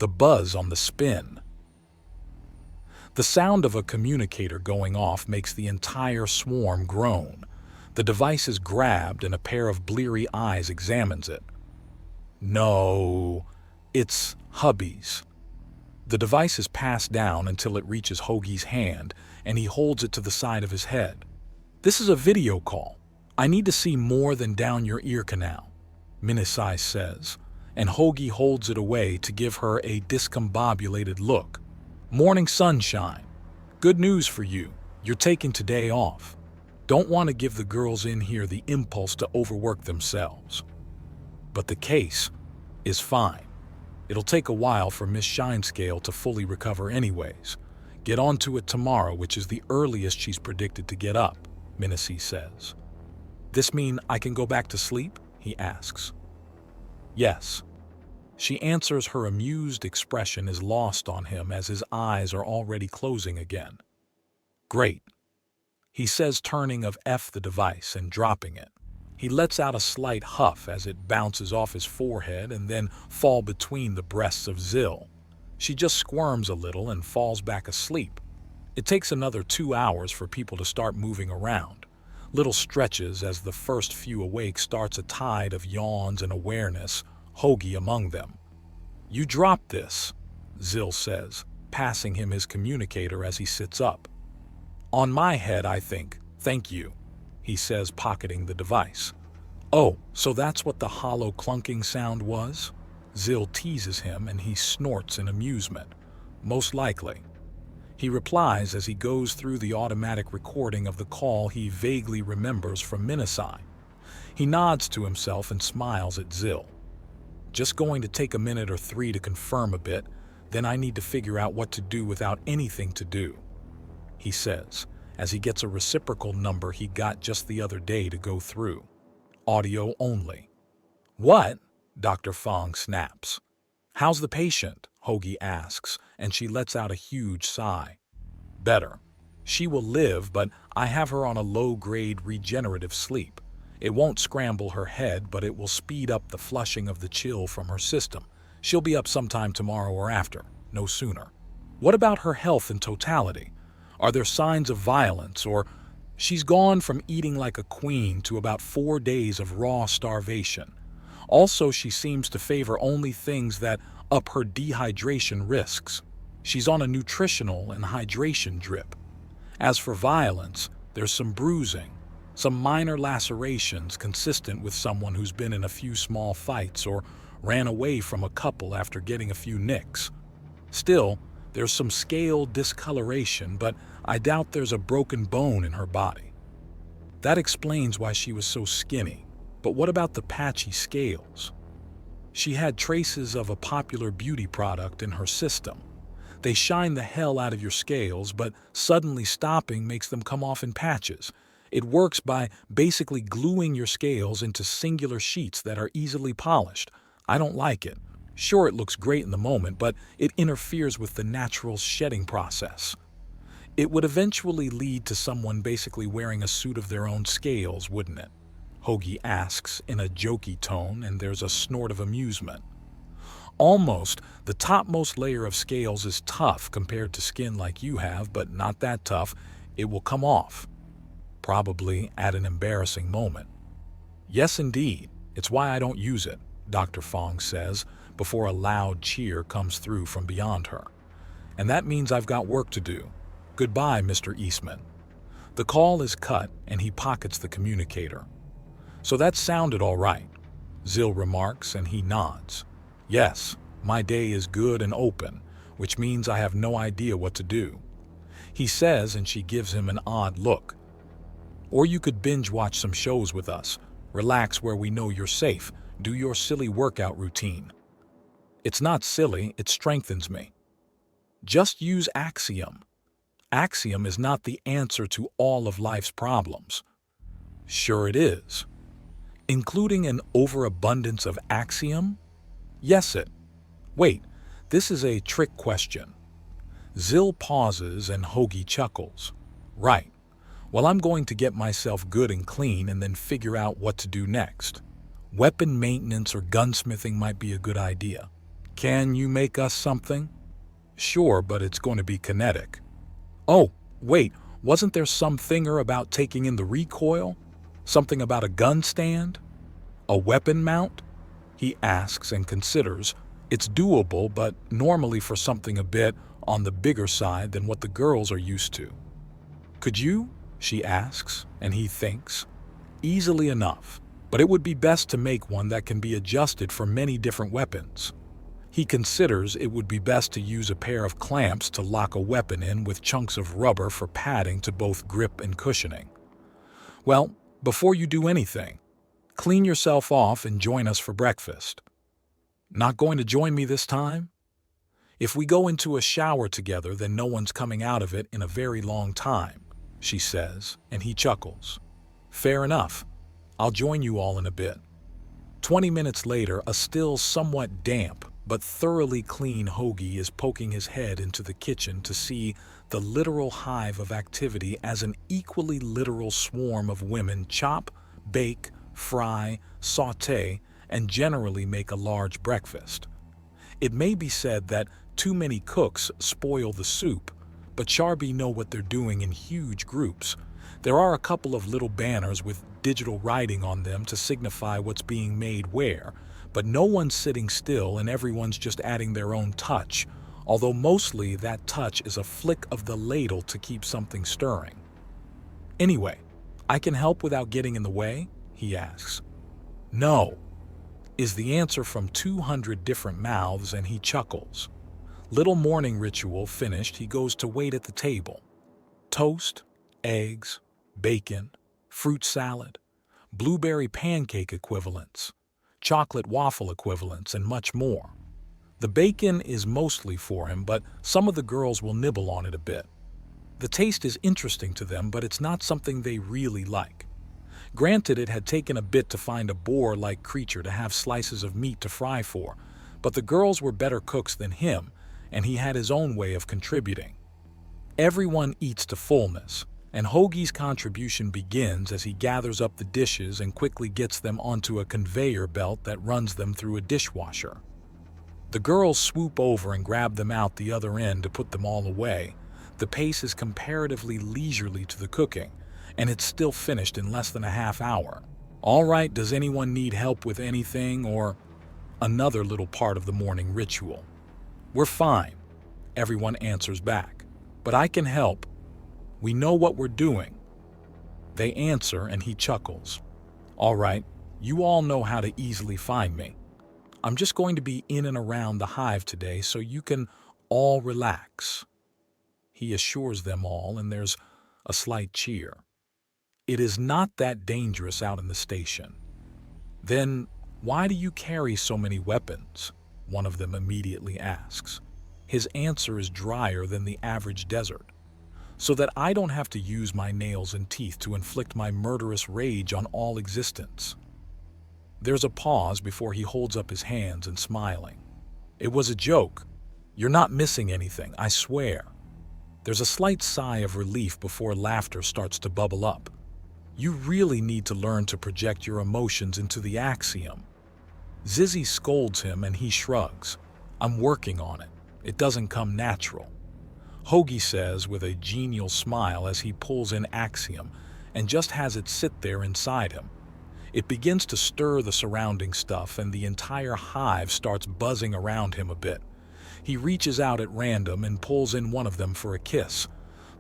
the buzz on the spin. The sound of a communicator going off makes the entire swarm groan. The device is grabbed and a pair of bleary eyes examines it. No, it's hubby's. The device is passed down until it reaches Hoagie's hand, and he holds it to the side of his head. "This is a video call. I need to see more than down your ear canal," Minisai says, and Hoagie holds it away to give her a discombobulated look. "Morning sunshine. Good news for you. You're taking today off. Don't want to give the girls in here the impulse to overwork themselves. But the case is fine. It'll take a while for Miss Shinescale to fully recover anyways. Get onto it tomorrow, which is the earliest she's predicted to get up," Minisai says. "This mean I can go back to sleep?" he asks. "Yes." She answers. Her amused expression is lost on him as his eyes are already closing again. "Great," he says, turning of the device and dropping it. He lets out a slight huff as it bounces off his forehead and then fall between the breasts of Zill. She just squirms a little and falls back asleep. It takes another 2 hours for people to start moving around. Little stretches as the first few awake starts a tide of yawns and awareness, Hoagie among them. "You dropped this," Zill says, passing him his communicator as he sits up. "On my head, I think. Thank you," he says, pocketing the device. "Oh, so that's what the hollow clunking sound was?" Zill teases him and he snorts in amusement. "Most likely." He replies as he goes through the automatic recording of the call he vaguely remembers from Minisai. He nods to himself and smiles at Zill. "Just going to take a minute or 3 to confirm a bit, then I need to figure out what to do without anything to do," he says, as he gets a reciprocal number he got just the other day to go through. Audio only. "What?" Dr. Fong snaps. "How's the patient?" Hoagie asks, and she lets out a huge sigh. "Better. She will live, but I have her on a low-grade regenerative sleep. It won't scramble her head, but it will speed up the flushing of the chill from her system. She'll be up sometime tomorrow or after, no sooner." "What about her health in totality? Are there signs of violence, or—" "She's gone from eating like a queen to about 4 days of raw starvation. Also, she seems to favor only things that up her dehydration risks. She's on a nutritional and hydration drip. As for violence, there's some bruising, some minor lacerations consistent with someone who's been in a few small fights or ran away from a couple after getting a few nicks. Still, there's some scale discoloration, but I doubt there's a broken bone in her body. That explains why she was so skinny. But what about the patchy scales? She had traces of a popular beauty product in her system. They shine the hell out of your scales, but suddenly stopping makes them come off in patches. It works by basically gluing your scales into singular sheets that are easily polished. I don't like it. Sure, it looks great in the moment, but it interferes with the natural shedding process. It would eventually lead to someone basically wearing a suit of their own scales, wouldn't it?" Hoagie asks in a jokey tone, and there's a snort of amusement. "Almost. The topmost layer of scales is tough compared to skin like you have, but not that tough. It will come off. Probably at an embarrassing moment." "Yes, indeed. It's why I don't use it," Dr. Fong says, before a loud cheer comes through from beyond her. "And that means I've got work to do. Goodbye, Mr. Eastman." The call is cut, and he pockets the communicator. "So that sounded all right," Zill remarks, and he nods. "Yes, my day is good and open, which means I have no idea what to do," he says, and she gives him an odd look. "Or you could binge watch some shows with us, relax where we know you're safe, do your silly workout routine." "It's not silly, it strengthens me." "Just use Axiom." "Axiom is not the answer to all of life's problems." "Sure it is." "Including an overabundance of Axiom?" "Yes it." "Wait, this is a trick question." Zill pauses and Hoagie chuckles. "Right. Well, I'm going to get myself good and clean and then figure out what to do next. Weapon maintenance or gunsmithing might be a good idea. Can you make us something? Sure, but it's going to be kinetic. Oh, wait, wasn't there some thinger about taking in the recoil? Something about a gun stand? A weapon mount? He asks and considers. It's doable, but normally for something a bit on the bigger side than what the girls are used to. Could you? She asks, and he thinks. Easily enough, but it would be best to make one that can be adjusted for many different weapons. He considers it would be best to use a pair of clamps to lock a weapon in with chunks of rubber for padding to both grip and cushioning. Well, before you do anything, clean yourself off and join us for breakfast. Not going to join me this time? If we go into a shower together, then no one's coming out of it in a very long time, she says, and he chuckles. Fair enough. I'll join you all in a bit. 20 minutes later, a still somewhat damp but thoroughly clean Hoagie is poking his head into the kitchen to see the literal hive of activity as an equally literal swarm of women chop, bake, fry, sauté, and generally make a large breakfast. It may be said that too many cooks spoil the soup, but Charby know what they're doing in huge groups. There are a couple of little banners with digital writing on them to signify what's being made where, but no one's sitting still and everyone's just adding their own touch, although mostly that touch is a flick of the ladle to keep something stirring. Anyway, I can help without getting in the way? He asks. No, is the answer from 200 different mouths, and he chuckles. Little morning ritual finished, he goes to wait at the table. Toast, eggs, bacon, fruit salad, blueberry pancake equivalents, chocolate waffle equivalents, and much more. The bacon is mostly for him, but some of the girls will nibble on it a bit. The taste is interesting to them, but it's not something they really like. Granted, it had taken a bit to find a boar-like creature to have slices of meat to fry for, but the girls were better cooks than him, and he had his own way of contributing. Everyone eats to fullness, and Hoagie's contribution begins as he gathers up the dishes and quickly gets them onto a conveyor belt that runs them through a dishwasher. The girls swoop over and grab them out the other end to put them all away. The pace is comparatively leisurely to the cooking, and it's still finished in less than a half hour. All right, does anyone need help with anything, or another little part of the morning ritual? We're fine, everyone answers back. But I can help. We know what we're doing. They answer, and he chuckles. All right, you all know how to easily find me. I'm just going to be in and around the hive today so you can all relax. He assures them all, and there's a slight cheer. It is not that dangerous out in the station. Then why do you carry so many weapons? One of them immediately asks. His answer is drier than the average desert. So that I don't have to use my nails and teeth to inflict my murderous rage on all existence. There's a pause before he holds up his hands and smiling. It was a joke. You're not missing anything, I swear. There's a slight sigh of relief before laughter starts to bubble up. You really need to learn to project your emotions into the axiom. Zizzy scolds him and he shrugs. I'm working on it. It doesn't come natural. Hoagie says with a genial smile as he pulls in axiom and just has it sit there inside him. It begins to stir the surrounding stuff and the entire hive starts buzzing around him a bit. He reaches out at random and pulls in one of them for a kiss.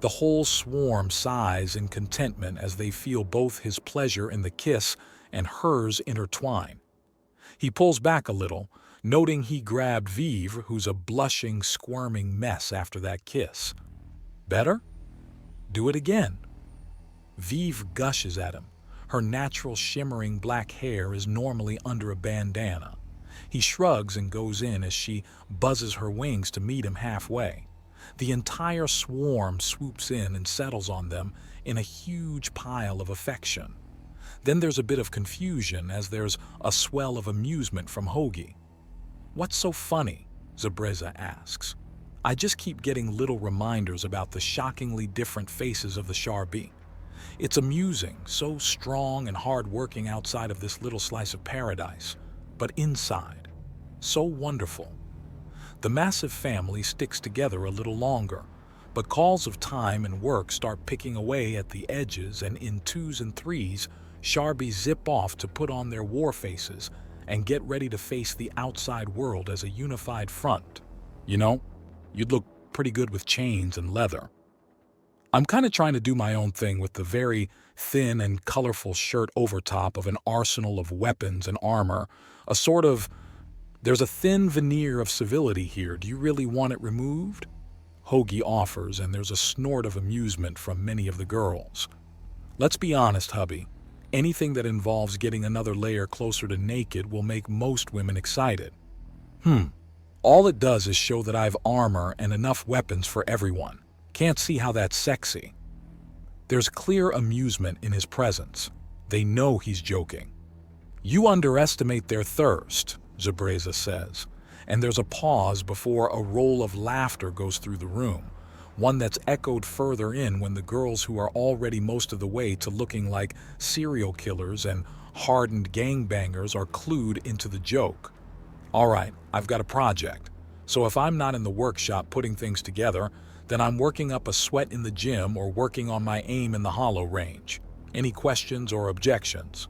The whole swarm sighs in contentment as they feel both his pleasure in the kiss and hers intertwine. He pulls back a little, noting he grabbed Vive, who's a blushing, squirming mess after that kiss. Better? Do it again. Vive gushes at him. Her natural shimmering black hair is normally under a bandana. He shrugs and goes in as she buzzes her wings to meet him halfway. The entire swarm swoops in and settles on them in a huge pile of affection. Then there's a bit of confusion as there's a swell of amusement from Hoagie. What's so funny? Zabreza asks. I just keep getting little reminders about the shockingly different faces of the Charby. It's amusing, so strong and hard-working outside of this little slice of paradise, but inside, so wonderful. The massive family sticks together a little longer, but calls of time and work start picking away at the edges, and in twos and threes, Sharbies zip off to put on their war faces and get ready to face the outside world as a unified front. You know, you'd look pretty good with chains and leather. I'm kind of trying to do my own thing with the very thin and colorful shirt over top of an arsenal of weapons and armor, a sort of, there's a thin veneer of civility here, do you really want it removed? Hoagie offers, and there's a snort of amusement from many of the girls. Let's be honest, hubby. Anything that involves getting another layer closer to naked will make most women excited. All it does is show that I've armor and enough weapons for everyone. Can't see how that's sexy. There's clear amusement in his presence. They know he's joking. You underestimate their thirst, Zabreza says, and there's a pause before a roll of laughter goes through the room, one that's echoed further in when the girls who are already most of the way to looking like serial killers and hardened gangbangers are clued into the joke. All right, I've got a project, so if I'm not in the workshop putting things together, then I'm working up a sweat in the gym or working on my aim in the hollow range. Any questions or objections?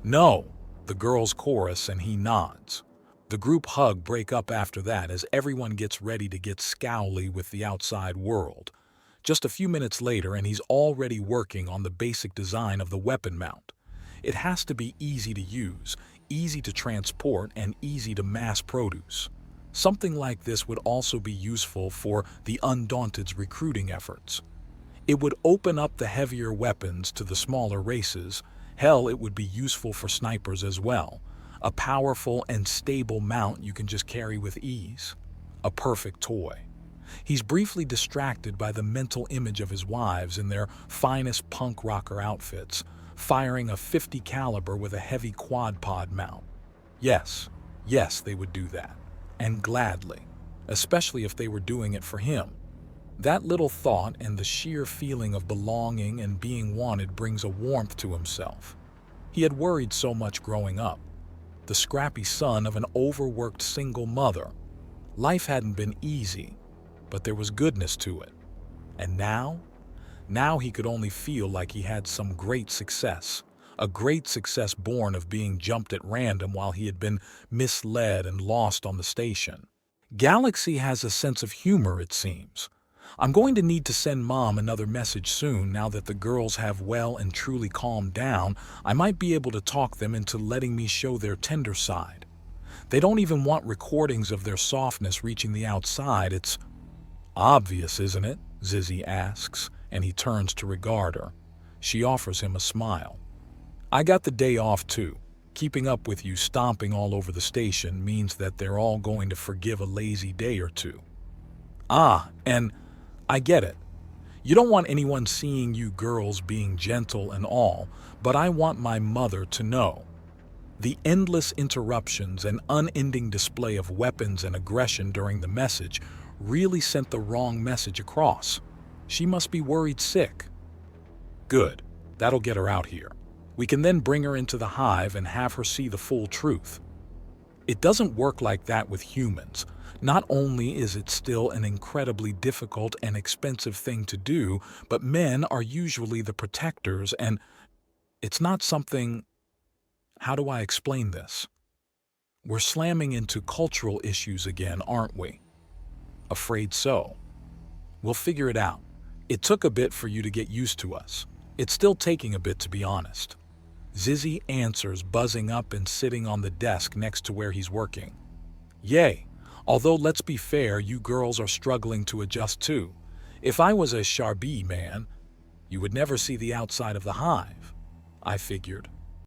No, the girls chorus, and he nods. The group hug break up after that as everyone gets ready to get scowly with the outside world. Just a few minutes later and he's already working on the basic design of the weapon mount. It has to be easy to use, easy to transport, and easy to mass produce. Something like this would also be useful for the Undaunted's recruiting efforts. It would open up the heavier weapons to the smaller races. Hell, it would be useful for snipers as well. A powerful and stable mount you can just carry with ease. A perfect toy. He's briefly distracted by the mental image of his wives in their finest punk rocker outfits, firing a .50 caliber with a heavy quad-pod mount. Yes, they would do that. And gladly, especially if they were doing it for him. That little thought and the sheer feeling of belonging and being wanted brings a warmth to himself. He had worried so much growing up. The scrappy son of an overworked single mother. Life hadn't been easy, but there was goodness to it. And now he could only feel like he had some great success. A great success born of being jumped at random while he had been misled and lost on the station. Galaxy has a sense of humor, it seems. I'm going to need to send Mom another message soon now that the girls have well and truly calmed down. I might be able to talk them into letting me show their tender side. They don't even want recordings of their softness reaching the outside. It's obvious, isn't it? Zizzy asks, and he turns to regard her. She offers him a smile. I got the day off too. Keeping up with you stomping all over the station means that they're all going to forgive a lazy day or two. And I get it. You don't want anyone seeing you girls being gentle and all, but I want my mother to know. The endless interruptions and unending display of weapons and aggression during the message really sent the wrong message across. She must be worried sick. Good. That'll get her out here. We can then bring her into the hive and have her see the full truth. It doesn't work like that with humans. Not only is it still an incredibly difficult and expensive thing to do, but men are usually the protectors, and it's not something... How do I explain this? We're slamming into cultural issues again, aren't we? Afraid so. We'll figure it out. It took a bit for you to get used to us. It's still taking a bit, to be honest. Zizzy answers, buzzing up and sitting on the desk next to where he's working. Yay. Although, let's be fair, you girls are struggling to adjust too. If I was a Sharbi man, you would never see the outside of the hive. I figured.